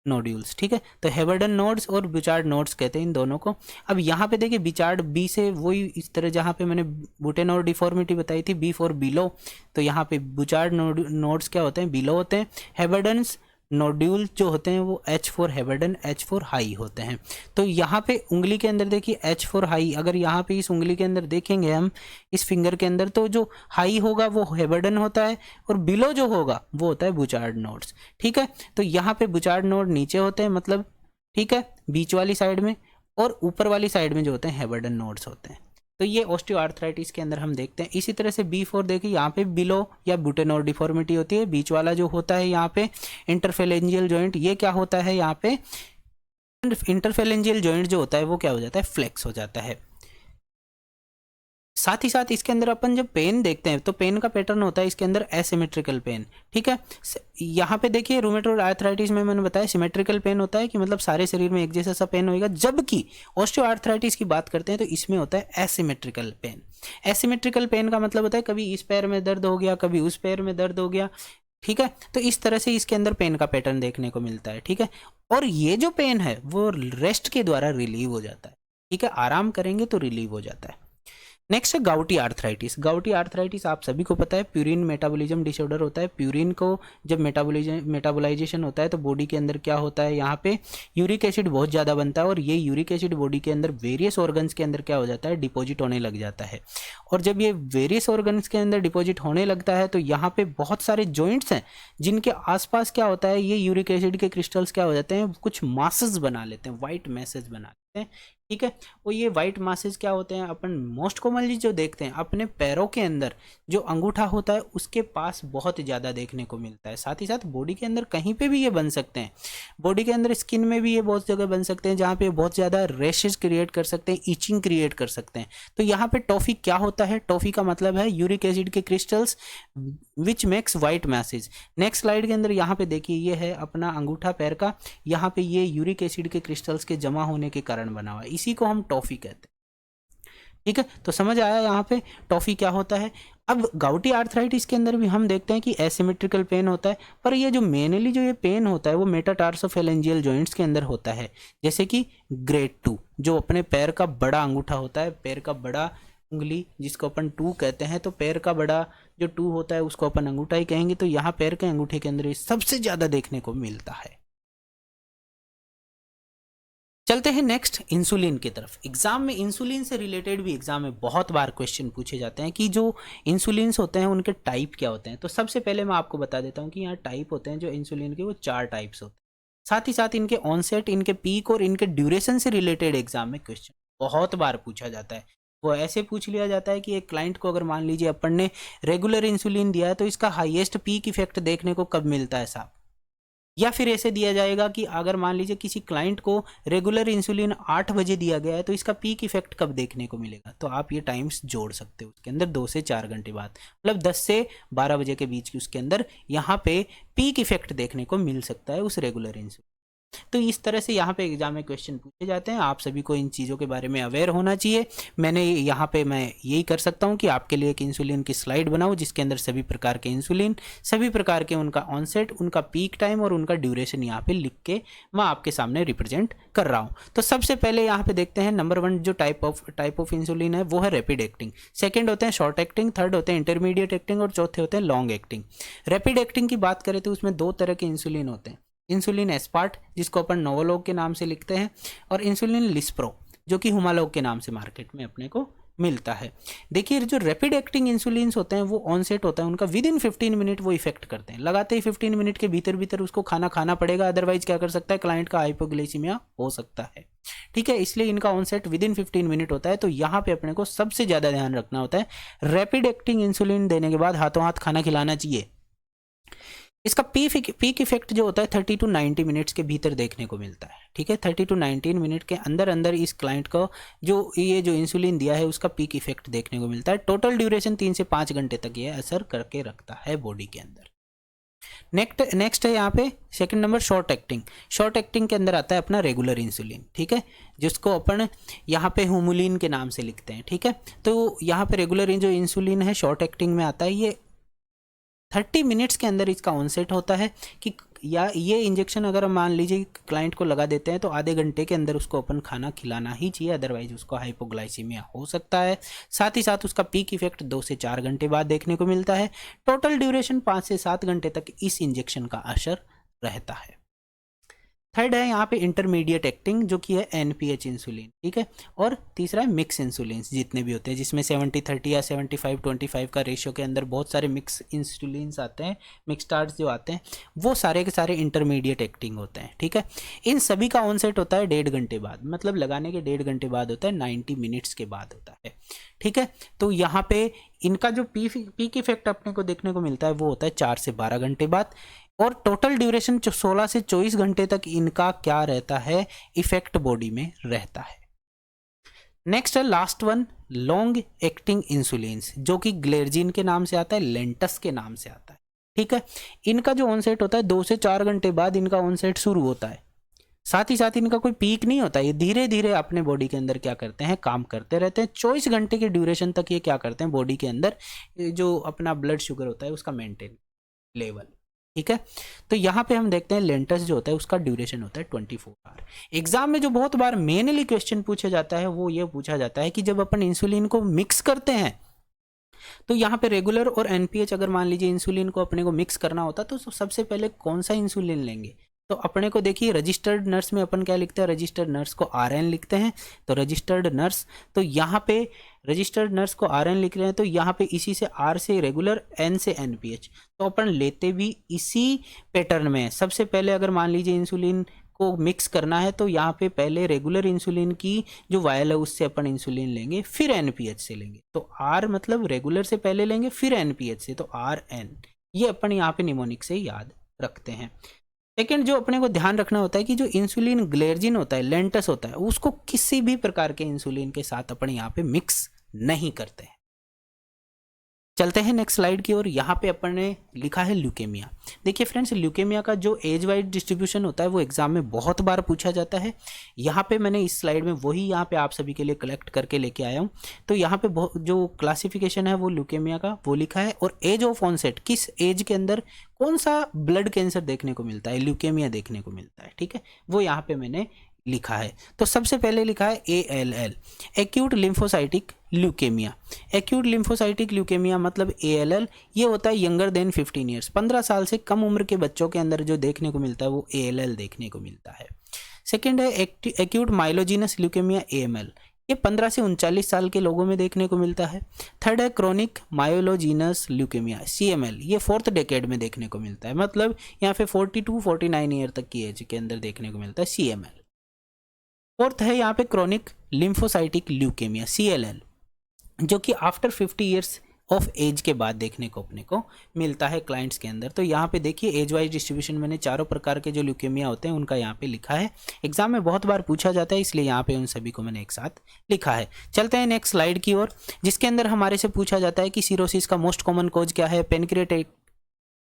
नोड्यूल्स, ठीक है। तो हेबर्डन नोड्स और बुचार्ड नोड्स कहते हैं इन दोनों को। अब यहाँ पे देखिए बिचार्ड बी से वही इस तरह जहाँ पे मैंने बुटेनोर डिफॉर्मिटी बताई थी बी फॉर बिलो, तो यहाँ पे बुचार्ड नोड्स क्या होते हैं, बिलो होते हैं। हेबर्डन्स नोड्यूल जो होते हैं वो H for Heberden, H for high होते हैं। तो यहाँ पे उंगली के अंदर देखिए एच फॉर हाई, अगर यहाँ पे इस उंगली के अंदर देखेंगे हम इस फिंगर के अंदर, तो जो हाई होगा वो हेबर्डन होता है और बिलो जो होगा वो होता है बुचार्ड नोड्स, ठीक है। तो यहाँ पे बुचार्ड नोड नीचे होते हैं मतलब, ठीक है, बीच वाली साइड में, और ऊपर वाली साइड में जो होते हैं हेबर्डन नोड्स होते हैं। तो ये ऑस्टियोआर्थराइटिस के अंदर हम देखते हैं। इसी तरह से B4 देखिए यहाँ पे बिलो या बुटेनोर डिफॉर्मिटी होती है, बीच वाला जो होता है यहाँ पे इंटरफेलेंजियल जॉइंट, ये क्या होता है यहाँ पे इंटरफेलेंजियल जॉइंट जो होता है वो क्या हो जाता है, फ्लेक्स हो जाता है। साथ ही साथ इसके अंदर अपन जब पेन देखते हैं तो पेन का पैटर्न होता है इसके अंदर एसिमेट्रिकल पेन, ठीक है। यहाँ पे देखिए रूमेटॉइड आर्थराइटिस में मैंने बताया सिमेट्रिकल पेन होता है कि मतलब सारे शरीर में एक जैसा सा पेन होगा, जबकि ऑस्टियोआर्थराइटिस की बात करते हैं तो इसमें होता है एसिमेट्रिकल पेन। एसिमेट्रिकल पेन का मतलब होता है कभी इस पैर में दर्द हो गया, कभी उस पैर में दर्द हो गया, ठीक है। तो इस तरह से इसके अंदर पेन का पैटर्न देखने को मिलता है, ठीक है। और ये जो पेन है वो रेस्ट के द्वारा रिलीव हो जाता है, ठीक है, आराम करेंगे तो रिलीव हो जाता है। नेक्स्ट है गाउटी आर्थराइटिस। गाउटी आर्थराइटिस आप सभी को पता है प्यूरिन मेटाबॉलिज्म डिसऑर्डर होता है। प्यूरिन को जब मेटाबोलाइजेशन होता है तो बॉडी के अंदर क्या होता है, यहाँ पे यूरिक एसिड बहुत ज़्यादा बनता है और ये यूरिक एसिड बॉडी के अंदर वेरियस ऑर्गन्स के अंदर क्या हो जाता है, डिपॉजिट होने लग जाता है। और जब ये वेरियस ऑर्गन्स के अंदर डिपॉजिट होने लगता है तो यहाँ पे बहुत सारे जॉइंट्स हैं जिनके आसपास क्या होता है, ये यूरिक एसिड के क्रिस्टल्स क्या हो जाते हैं, कुछ मासेस बना लेते हैं, वाइट मैसेज बना लेते हैं, ठीक है। और ये वाइट मासेज क्या होते हैं, अपन मोस्ट कॉमनली जो देखते हैं अपने पैरों के अंदर जो अंगूठा होता है उसके पास बहुत ज़्यादा देखने को मिलता है। साथ ही साथ बॉडी के अंदर कहीं पे भी ये बन सकते हैं, बॉडी के अंदर स्किन में भी ये बहुत जगह बन सकते हैं जहाँ पे बहुत ज़्यादा रैशेज क्रिएट कर सकते हैं, इचिंग क्रिएट कर सकते हैं। तो यहाँ पे टॉफी क्या होता है, टॉफी का मतलब है यूरिक एसिड के crystals which makes white message. Next slide के अंदर यहाँ पे देखिए ये है अपना अंगूठा पैर का, यहाँ पे ये यूरिक एसिड के क्रिस्टल्स के जमा होने के कारण बना हुआ है, इसी को हम टॉफी कहते हैं, ठीक है। तो समझ आया यहाँ पे टॉफी क्या होता है। अब गाउटी आर्थराइटिस के अंदर भी हम देखते हैं कि एसिमेट्रिकल पेन होता है, पर ये जो मेनली जो ये पेन होता है वो मेटाटार्सोफेलेंजियल जॉइंट्स के अंदर होता है, जैसे कि ग्रेड 2 जो अपने पैर का बड़ा अंगूठा होता है, पैर का बड़ा उंगली जिसको अपन 2 कहते हैं, तो पैर का बड़ा जो 2 होता है उसको अपन अंगूठा ही कहेंगे। तो यहाँ पैर के अंगूठे के अंदर ये सबसे ज़्यादा देखने को मिलता है। चलते हैं नेक्स्ट इंसुलिन की तरफ। एग्जाम में इंसुलिन से रिलेटेड भी एग्जाम में बहुत बार क्वेश्चन पूछे जाते हैं कि जो इंसुलिन्स होते हैं उनके टाइप क्या होते हैं। तो सबसे पहले मैं आपको बता देता हूँ कि यहाँ टाइप होते हैं जो इंसुलिन के, वो 4 टाइप्स होते हैं। साथ ही साथ इनके ऑनसेट, इनके पीक और इनके ड्यूरेशन से रिलेटेड एग्जाम में क्वेश्चन बहुत बार पूछा जाता है। वो ऐसे पूछ लिया जाता है कि एक क्लाइंट को अगर मान लीजिए अपन ने रेगुलर इंसुलिन दिया है तो इसका हाईएस्ट पीक इफेक्ट देखने को कब मिलता है साहब, या फिर ऐसे दिया जाएगा कि अगर मान लीजिए किसी क्लाइंट को रेगुलर इंसुलिन 8 बजे दिया गया है तो इसका पीक इफेक्ट कब देखने को मिलेगा। तो आप ये टाइम्स जोड़ सकते हो उसके अंदर 2 से 4 घंटे बाद, मतलब 10 से 12 बजे के बीच की उसके अंदर यहाँ पे पीक इफेक्ट देखने को मिल सकता है उस रेगुलर इंसुलिन। तो इस तरह से यहाँ पे एग्जाम में क्वेश्चन पूछे जाते हैं। आप सभी को इन चीज़ों के बारे में अवेयर होना चाहिए। मैंने यहाँ पे मैं यही कर सकता हूँ कि आपके लिए एक इंसुलिन की स्लाइड बनाऊँ जिसके अंदर सभी प्रकार के इंसुलिन, सभी प्रकार के उनका ऑनसेट, उनका पीक टाइम और उनका ड्यूरेशन यहाँ पे लिख के मैं आपके सामने रिप्रेजेंट कर रहा हूँ। तो सबसे पहले यहाँ पे देखते हैं नंबर 1 जो टाइप ऑफ इंसुलिन है वो है रैपिड एक्टिंग, सेकेंड होते हैं शॉर्ट एक्टिंग, थर्ड होते हैं इंटरमीडिएट एक्टिंग और चौथे होते हैं लॉन्ग एक्टिंग। रैपिड एक्टिंग की बात करें तो उसमें 2 तरह के इंसुलिन होते हैं, इंसुलिन एस्पार्ट जिसको अपन नोवोलॉग के नाम से लिखते हैं और इंसुलिन लिस्प्रो जो कि हुमालॉग के नाम से मार्केट में अपने को मिलता है। देखिए जो रैपिड एक्टिंग इंसुलिन्स होते हैं वो ऑनसेट होता है उनका विद इन 15 मिनट वो इफेक्ट करते हैं, लगाते ही 15 मिनट के भीतर भीतर उसको खाना खाना पड़ेगा, अदरवाइज क्या कर सकता है क्लाइंट का हाइपोग्लाइसीमिया हो सकता है। ठीक है, इसलिए इनका ऑनसेट विद इन 15 मिनट होता है। तो यहाँ पे अपने को सबसे ज़्यादा ध्यान रखना होता है, रैपिड एक्टिंग इंसुलिन देने के बाद हाथों हाथ खाना खिलाना चाहिए। इसका पीक इफेक्ट जो होता है 30 to 90 मिनट्स के भीतर देखने को मिलता है। ठीक है, 30 to 19 मिनट के अंदर अंदर इस क्लाइंट को जो इंसुलिन दिया है उसका पीक इफेक्ट देखने को मिलता है। टोटल ड्यूरेशन 3 से 5 घंटे तक ये असर करके रखता है बॉडी के अंदर। नेक्स्ट है यहाँ पे second number short acting. Short acting के अंदर आता है अपना रेगुलर इंसुलिन। ठीक है, जिसको अपन यहाँ पे हुमुलिन के नाम से लिखते हैं। ठीक है, तो यहाँ पे रेगुलर जो इंसुलिन है शॉर्ट एक्टिंग में आता है, ये 30 मिनट्स के अंदर इसका ऑनसेट होता है कि या ये इंजेक्शन अगर हम मान लीजिए क्लाइंट को लगा देते हैं तो आधे घंटे के अंदर उसको अपन खाना खिलाना ही चाहिए, अदरवाइज उसको हाइपोग्लाइसीमिया हो सकता है। साथ ही साथ उसका पीक इफेक्ट 2 से 4 घंटे बाद देखने को मिलता है। टोटल ड्यूरेशन 5 से 7 घंटे तक इस इंजेक्शन का असर रहता है। थर्ड है यहाँ पे इंटरमीडिएट एक्टिंग जो कि है NPH इंसुलिन। ठीक है, और तीसरा है मिक्स इंसुलिन जितने भी होते हैं जिसमें 70-30 या 75-25 का रेशियो के अंदर बहुत सारे मिक्स इंसुलिन आते हैं, मिक्स स्टार्ट्स जो आते हैं वो सारे के सारे इंटरमीडिएट एक्टिंग होते हैं। ठीक है, इन सभी का ऑनसेट होता है 1.5 घंटे बाद, मतलब लगाने के 1.5 घंटे बाद होता है, 90 मिनट्स के बाद होता है। ठीक है, तो यहाँ पे इनका जो पीक इफेक्ट अपने को देखने को मिलता है वो होता है 4 से 12 घंटे बाद, और टोटल ड्यूरेशन 16 से 24 घंटे तक इनका क्या रहता है, इफेक्ट बॉडी में रहता है। नेक्स्ट है लास्ट वन लॉन्ग एक्टिंग इंसुलिन्स जो कि ग्लेर्जिन के नाम से आता है, लेंटस के नाम से आता है। ठीक है, इनका जो ऑनसेट होता है 2 से 4 घंटे बाद इनका ऑनसेट शुरू होता है। साथ ही साथ इनका कोई पीक नहीं होता, ये धीरे धीरे अपने बॉडी के अंदर क्या करते हैं, काम करते रहते हैं। 24 घंटे के ड्यूरेशन तक ये क्या करते हैं, बॉडी के अंदर जो अपना ब्लड शुगर होता है उसका मेंटेन लेवल। ठीक है, तो यहाँ पे हम देखते हैं लेंटस जो होता है उसका ड्यूरेशन होता है 24 आवर। एग्जाम में जो बहुत बार मेनली क्वेश्चन पूछा जाता है वो ये पूछा जाता है कि जब अपन इंसुलिन को मिक्स करते हैं तो यहाँ पे रेगुलर और NPH अगर मान लीजिए इंसुलिन को अपने को मिक्स करना होता तो सबसे पहले कौन सा इंसुलिन लेंगे। तो अपने को देखिए रजिस्टर्ड नर्स में अपन क्या लिखते हैं, रजिस्टर्ड नर्स को RN लिखते हैं। तो रजिस्टर्ड नर्स, तो यहाँ पे रजिस्टर्ड नर्स को RN लिख रहे हैं तो यहाँ पे इसी से R से रेगुलर, N से NPH, तो अपन लेते भी इसी पैटर्न में। सबसे पहले अगर मान लीजिए इंसुलिन को मिक्स करना है तो यहाँ पे पहले रेगुलर इंसुलिन की जो वायल है उससे अपन इंसुलिन लेंगे, फिर NPH से लेंगे। तो R मतलब रेगुलर से पहले लेंगे फिर NPH से, तो RN, ये अपन यहाँ पे निमोनिक से याद रखते हैं। सेकेंड जो अपने को ध्यान रखना होता है कि जो इंसुलिन ग्लेर्जिन होता है, लेंटस होता है, उसको किसी भी प्रकार के इंसुलिन के साथ अपन यहाँ पे मिक्स नहीं करते हैं। चलते हैं नेक्स्ट स्लाइड की ओर। यहाँ पे अपन ने लिखा है ल्यूकेमिया। देखिए फ्रेंड्स, ल्यूकेमिया का जो एज वाइज डिस्ट्रीब्यूशन होता है वो एग्जाम में बहुत बार पूछा जाता है। यहाँ पे मैंने इस स्लाइड में वही यहाँ पे आप सभी के लिए कलेक्ट करके लेके आया हूँ। तो यहाँ पे जो क्लासिफिकेशन है वो ल्यूकेमिया का वो लिखा है, और एज ऑफ ऑनसेट, किस एज के अंदर कौन सा ब्लड कैंसर देखने को मिलता है, ल्यूकेमिया देखने को मिलता है। ठीक है, वो यहाँ पे मैंने लिखा है। तो सबसे पहले लिखा है ALL, acute lymphocytic leukaemia. Acute lymphocytic leukaemia मतलब ALL, ये होता है यंगर देन 15 ईयर्स, 15 साल से कम उम्र के बच्चों के अंदर जो देखने को मिलता है वो ALL देखने को मिलता है। सेकेंड है एक्यूट माइलोजिनस ल्यूकेमिया AML, ये 15 से 39 साल के लोगों में देखने को मिलता है। थर्ड है क्रोनिक मायोलोजिनस ल्यूकेमिया CML, ये 4th डेकेड में देखने को मिलता है, मतलब यहाँ पे 42-49 ईयर तक की एज के अंदर देखने को मिलता है CML। फोर्थ है यहाँ पे क्रोनिक लिम्फोसाइटिक ल्यूकेमिया CLL, जो कि आफ्टर 50 ईयर्स ऑफ एज के बाद देखने को अपने को मिलता है क्लाइंट्स के अंदर। तो यहाँ पे देखिए एज वाइज डिस्ट्रीब्यूशन मैंने चारों प्रकार के जो ल्यूकेमिया होते हैं उनका यहाँ पे लिखा है। एग्जाम में बहुत बार पूछा जाता है इसलिए यहाँ पे उन सभी को मैंने एक साथ लिखा है। चलते हैं नेक्स्ट स्लाइड की ओर, जिसके अंदर हमारे से पूछा जाता है कि सिरोसिस का मोस्ट कॉमन कोज क्या है, पेनक्रिएटिक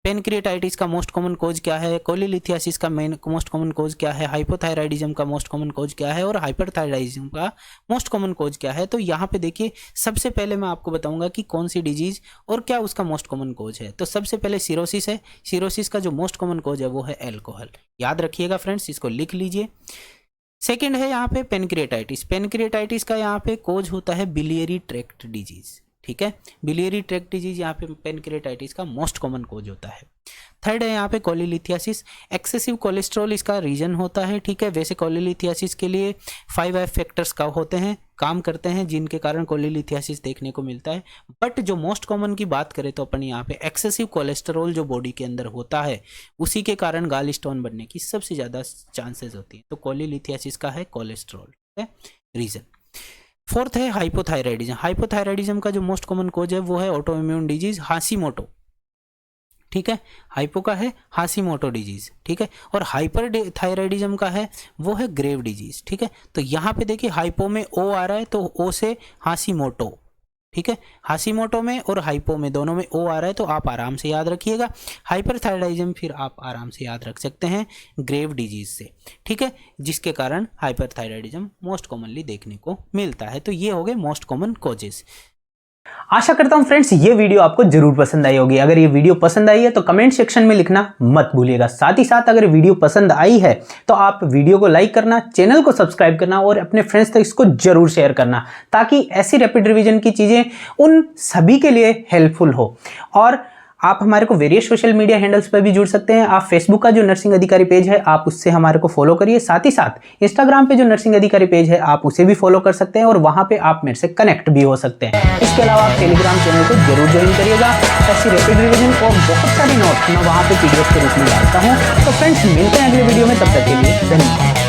पेनक्रिएटाइटिस का मोस्ट कॉमन कोज क्या है, कोलिलिथियासिस का मोस्ट कॉमन कोज क्या है, हाइपोथायराइडिज्म का मोस्ट कॉमन कोज क्या है और हाइपरथायराइडिज्म का मोस्ट कॉमन कोज क्या है। तो यहाँ पे देखिए सबसे पहले मैं आपको बताऊंगा कि कौन सी डिजीज और क्या उसका मोस्ट कॉमन कोज है। तो सबसे पहले सिरोसिस है। सिरोसिस का जो मोस्ट कॉमन कोज है वो है एल्कोहल, याद रखिएगा फ्रेंड्स, इसको लिख लीजिए। सेकेंड है यहाँ पे पेनक्रिएटाइटिस। पेनक्रिएटाइटिस का यहाँ पे कोज होता है बिलियरी ट्रैक्ट डिजीज, ठीक है। बिलियरी ट्रैक्ट डिजीज यहाँ पे पेनक्रिएटाइटिस का मोस्ट कॉमन कोज होता है। थर्ड है यहाँ पे कोलिलिथियासिस। एक्सेसिव कोलेस्ट्रॉल इसका रीजन होता है, ठीक है। वैसे कोलिलिथियासिस के लिए 5 फैक्टर्स का होते हैं, काम करते हैं, जिनके कारण कोलिलिथियासिस देखने को मिलता है। बट जो मोस्ट कॉमन की बात करें तो अपन यहाँ पे एक्सेसिव कोलेस्ट्रॉल जो बॉडी के अंदर होता है उसी के कारण गाल स्टोन बनने की सबसे ज़्यादा चांसेस होती है। तो कोलिलिथियासिस का है कोलेस्ट्रॉल, ठीक है, रीजन। फोर्थ है हाइपोथायराइडिज्म। हाइपोथायराइडिज्म का जो मोस्ट कॉमन कोज है वो है ऑटो इम्यून डिजीज हाशीमोटो, ठीक है। हाइपो का है हाशीमोटो डिजीज, ठीक है। और हाइपर थायराइडिज्म का है वो है ग्रेव डिजीज, ठीक है। तो यहाँ पे देखिए हाइपो में ओ आ रहा है तो ओ से हाशीमोटो, ठीक है। हाशीमोटो में और हाइपो में दोनों में ओ आ रहा है तो आप आराम से याद रखिएगा। हाइपरथायराइडिज्म फिर आप आराम से याद रख सकते हैं ग्रेव डिजीज से, ठीक है, जिसके कारण हाइपरथायराइडिज्म मोस्ट कॉमनली देखने को मिलता है। तो ये हो गए मोस्ट कॉमन कॉजेस। आशा करता हूं फ्रेंड्स ये वीडियो आपको जरूर पसंद आई होगी। अगर ये वीडियो पसंद आई है तो कमेंट सेक्शन में लिखना मत भूलिएगा। साथ ही साथ अगर वीडियो पसंद आई है तो आप वीडियो को लाइक करना, चैनल को सब्सक्राइब करना और अपने फ्रेंड्स तक इसको जरूर शेयर करना, ताकि ऐसी रैपिड रिवीजन की चीजें उन सभी के लिए हेल्पफुल हो। और आप हमारे को वेरियस सोशल मीडिया हैंडल्स पर भी जुड़ सकते हैं। आप फेसबुक का जो नर्सिंग अधिकारी पेज है आप उससे हमारे को फॉलो करिए। साथ ही साथ इंस्टाग्राम पे जो नर्सिंग अधिकारी पेज है आप उसे भी फॉलो कर सकते हैं और वहां पे आप मेरे से कनेक्ट भी हो सकते हैं। इसके अलावा आप टेलीग्राम चैनल को जरूर ज्वाइन करिएगा। ऐसी रैपिड रिवीजन और बहुत सारी नोट्स मैं वहां पे पीडीएफ के रूप में डालता हूँ। तो फ्रेंड्स मिलते हैं अगले वीडियो में, तब तक के लिए धन्यवाद।